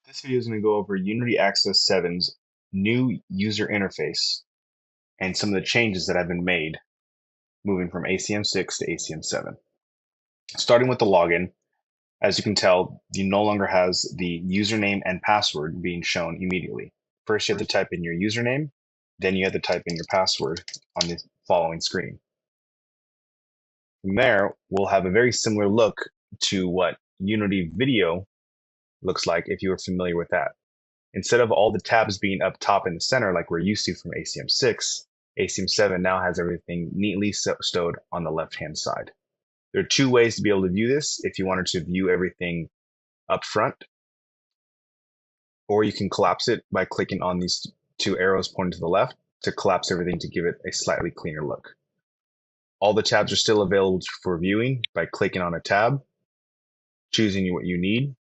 This video is going to go over Unity Access 7's new user interface and some of the changes that have been made moving from ACM6 to ACM7. Starting with the login, as you can tell, you no longer has the username and password being shown immediately. First, you have to type in your username, then you have to type in your password on the following screen. From there, we'll have a very similar look to what Unity Video looks like if you were familiar with that. Instead of all the tabs being up top in the center like we're used to from ACM6, ACM7 now has everything neatly stowed on the left-hand side. There are two ways to be able to view this if you wanted to view everything up front, or you can collapse it by clicking on these two arrows pointing to the left to collapse everything to give it a slightly cleaner look. All the tabs are still available for viewing by clicking on a tab, choosing what you need,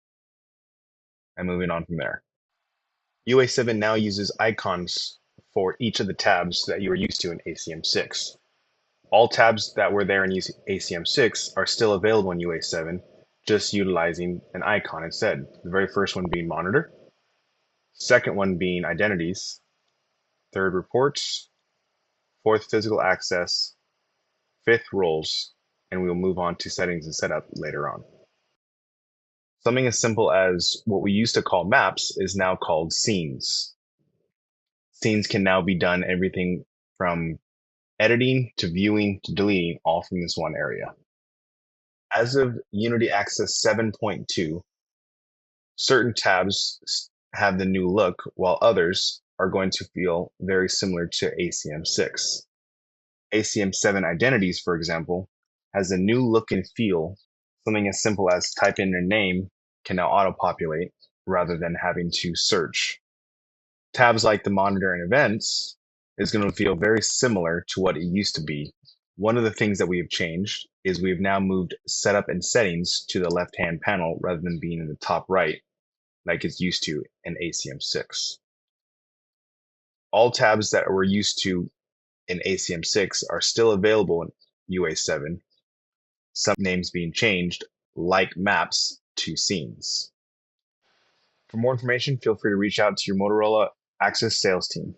and moving on from there. UA7 now uses icons for each of the tabs that you were used to in ACM6. All tabs that were there in ACM6 are still available in UA7, just utilizing an icon instead. The very first one being monitor, second one being identities, third reports, fourth physical access, fifth roles, and we'll move on to settings and setup later on. Something as simple as what we used to call maps is now called scenes. Scenes can now be done everything from editing to viewing to deleting, all from this one area. As of Unity Access 7.2, certain tabs have the new look, while others are going to feel very similar to ACM6. ACM7 Identities, for example, has a new look and feel. Something as simple as type in your name can now auto-populate rather than having to search. Tabs like the monitor and events is going to feel very similar to what it used to be. One of the things that we have changed is we have now moved setup and settings to the left-hand panel rather than being in the top right like it's used to in ACM6. All tabs that we're used to in ACM6 are still available in UA7, some names being changed, like maps to scenes. For more information, feel free to reach out to your Motorola Access sales team.